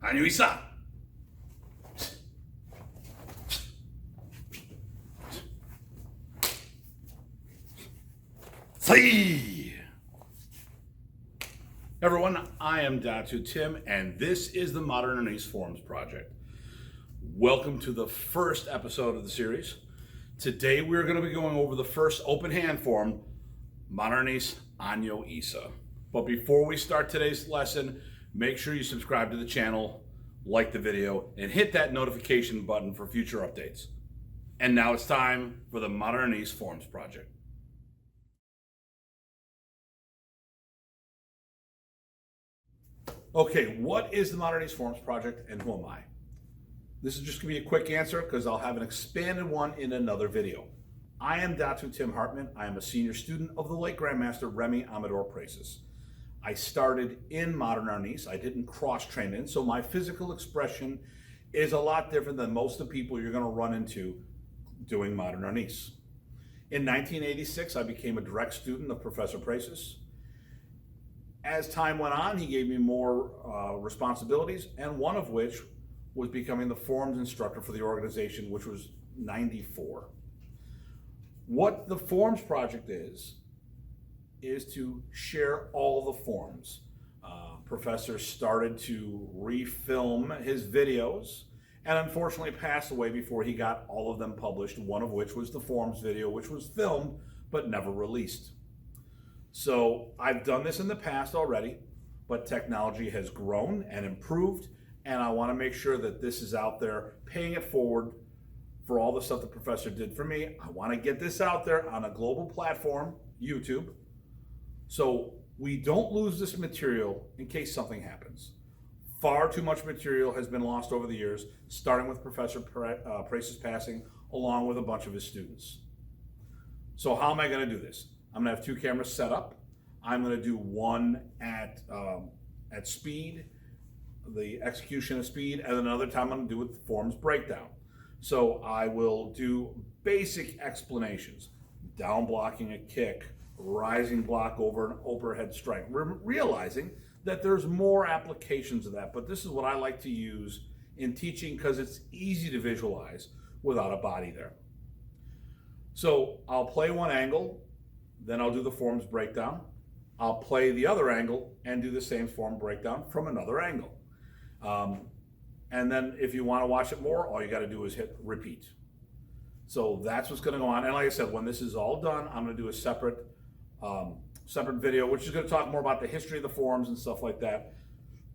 Anyo Isa. Say. Everyone, I am Datu Tim, and this is the Modern Arnis Forms Project. Welcome to the first episode of the series. Today we're going to be going over the first open hand form, Modern Arnis Anyo Isa. But before we start today's lesson, make sure you subscribe to the channel, like the video, and hit that notification button for future updates. And now it's time for the Modern Arnis Forms Project. Okay, what is the Modern Arnis Forms Project and who am I? This is just going to be a quick answer because I'll have an expanded one in another video. I am Datu Tim Hartman. I am a senior student of the late Grandmaster Remy Presas. I started in Modern Arnis. I didn't cross-train in, so my physical expression is a lot different than most of the people you're going to run into doing Modern Arnis. In 1986, I became a direct student of Professor Presas. As time went on, he gave me more responsibilities, and one of which was becoming the forms instructor for the organization, which was 94. What the Forms Project is to share all the forms. Professor started to refilm his videos and unfortunately passed away before he got all of them published, one of which was the forms video, which was filmed but never released. So I've done this in the past already, but technology has grown and improved, and I want to make sure that this is out there, paying it forward for all the stuff the professor did for me. I want to get this out there on a global platform, YouTube, so we don't lose this material in case something happens. Far too much material has been lost over the years, starting with Professor Presas passing, along with a bunch of his students. So how am I going to do this? I'm going to have two cameras set up. I'm going to do one at speed, the execution of speed, and another time I'm going to do it with the forms breakdown. So I will do basic explanations, down blocking a kick, rising block over an overhead strike, realizing that there's more applications of that, but this is what I like to use in teaching because it's easy to visualize without a body there. So I'll play one angle, then I'll do the forms breakdown. I'll play the other angle and do the same form breakdown from another angle. And then if you want to watch it more, all you got to do is hit repeat. So that's what's going to go on. And like I said, when this is all done, I'm going to do a separate video, which is going to talk more about the history of the forms and stuff like that.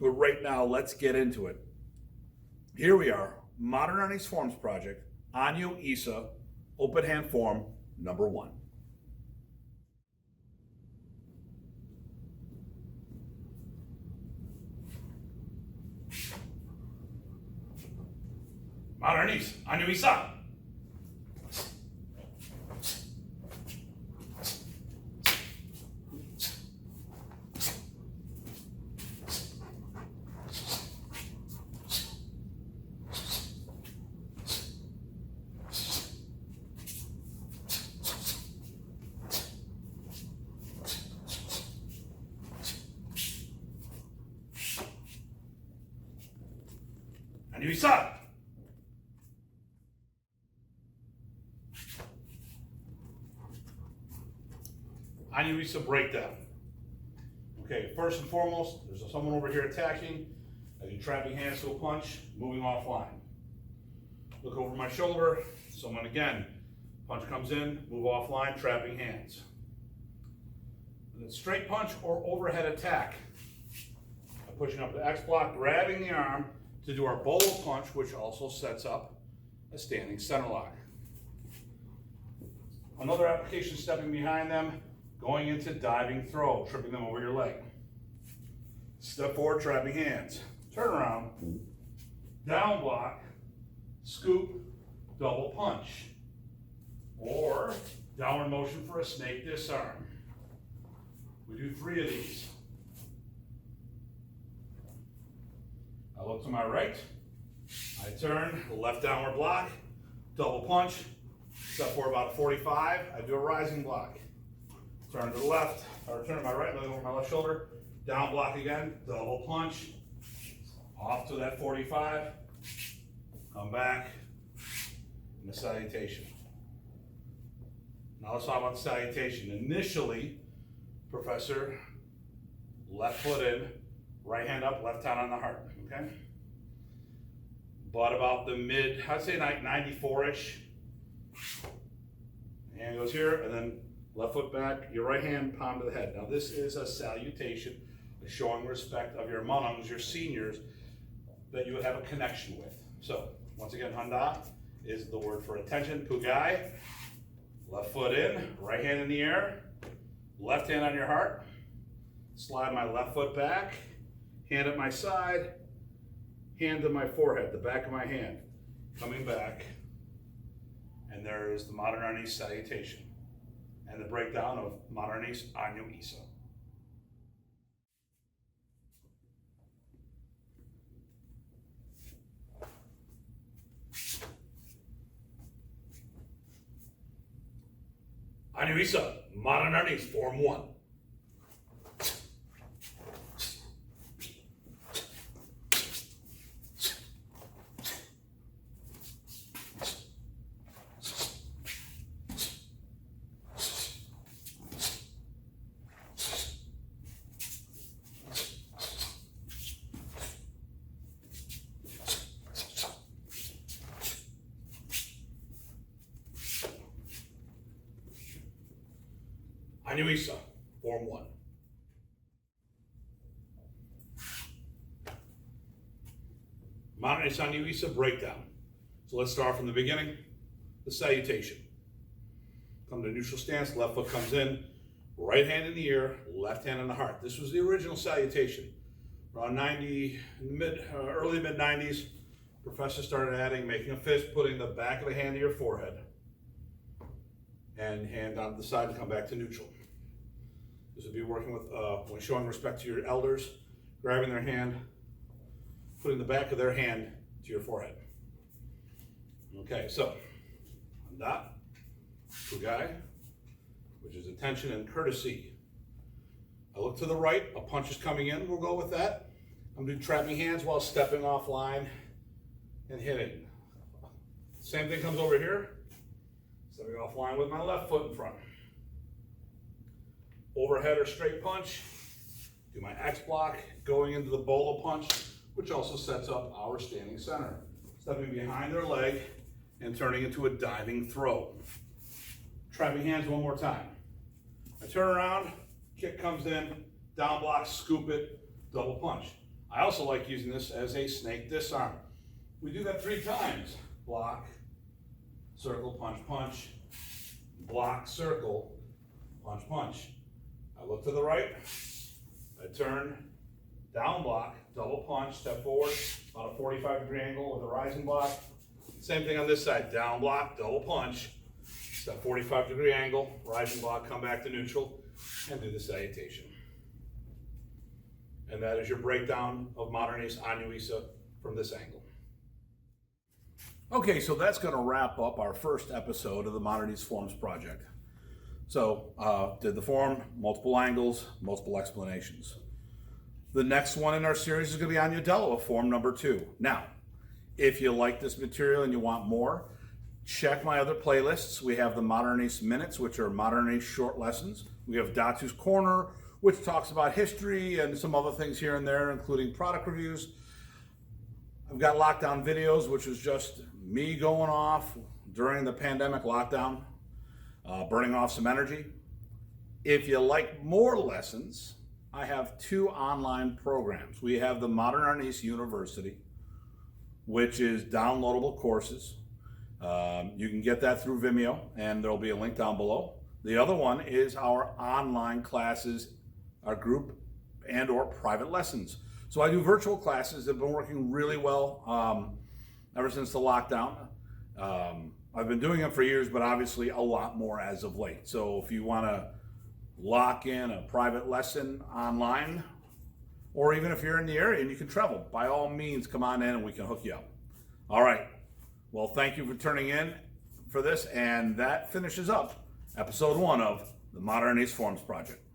But right now, let's get into it. Here we are, Modern Arnis Forms Project, Anyo Isa, open hand form number 1. Modern Arnis Anyo Isa. Anyo Isa. Anyo Isa breakdown. Okay, first and foremost, there's someone over here attacking. I do trapping hands to a punch, moving offline. Look over my shoulder, someone again. Punch comes in, move offline, trapping hands. And then straight punch or overhead attack. I'm pushing up the X block, grabbing the arm to do our bolo punch, which also sets up a standing center lock. Another application, stepping behind them, going into diving throw, tripping them over your leg. Step forward, trapping hands. Turn around, down block, scoop, double punch. Or downward motion for a snake disarm. We do 3 of these. I look to my right, I turn, left downward block, double punch, step forward about a 45, I do a rising block. Turn to the left, or turn to my right, looking over my left shoulder, down block again, double punch, off to that 45, come back, and the salutation. Now let's talk about the salutation. Initially, Professor, left foot in, right hand up, left hand on the heart, okay? But about the mid, I'd say like 94-ish. Hand goes here, and then left foot back, your right hand, palm to the head. Now this is a salutation, showing respect of your manongs, your seniors, that you would have a connection with. So, once again, handa is the word for attention. Pugai, left foot in, right hand in the air, left hand on your heart, slide my left foot back, hand at my side, hand to my forehead, the back of my hand, coming back, and there is the Modern Arnis salutation and the breakdown of Modern Arnis Anyo Isa. Anyo Isa, Modern Arnis Form 1. Anyo Isa, Form 1. Modern Arnis Anyo Isa breakdown. So let's start from the beginning. The salutation. Come to neutral stance, left foot comes in, right hand in the air, left hand on the heart. This was the original salutation. Around 90, early mid 90s, Professor started adding, making a fist, putting the back of the hand to your forehead, and hand on the side and come back to neutral. This would be working with, when showing respect to your elders, grabbing their hand, putting the back of their hand to your forehead. Okay, so, handa, pugai, which is attention and courtesy. I look to the right, a punch is coming in, we'll go with that. I'm doing trapping hands while stepping off line and hitting. Same thing comes over here, stepping off line with my left foot in front. Overhead or straight punch, do my X block, going into the bolo punch, which also sets up our standing center. Stepping behind their leg and turning into a diving throw. Trapping hands one more time. I turn around, kick comes in, down block, scoop it, double punch. I also like using this as a snake disarm. We do that 3 times. Block, circle, punch, punch, block, circle, punch, punch. I look to the right, I turn, down block, double punch, step forward, about a 45-degree angle with a rising block. Same thing on this side, down block, double punch, step 45-degree angle, rising block, come back to neutral, and do the salutation. And that is your breakdown of Modern Arnis Anyo Isa from this angle. Okay, so that's going to wrap up our first episode of the Modern Arnis Forms Project. So, did the form, multiple angles, multiple explanations. The next one in our series is going to be Anyo Dello, form number 2. Now, if you like this material and you want more, check my other playlists. We have the Modern Arnis Minutes, which are Modern Arnis short lessons. We have Datu's Corner, which talks about history and some other things here and there, including product reviews. I've got lockdown videos, which is just me going off during the pandemic lockdown, burning off some energy. If you like more lessons, I have 2 online programs. We have the Modern Arnis University, which is downloadable courses. You can get that through Vimeo, and there'll be a link down below. The other one is our online classes, our group and or private lessons. So I do virtual classes that have been working really well ever since the lockdown. I've been doing them for years, but obviously a lot more as of late. So if you want to lock in a private lesson online, or even if you're in the area and you can travel, by all means, come on in and we can hook you up. All right. Well, thank you for turning in for this, and that finishes up episode 1 of the Modern Arnis Forms Project.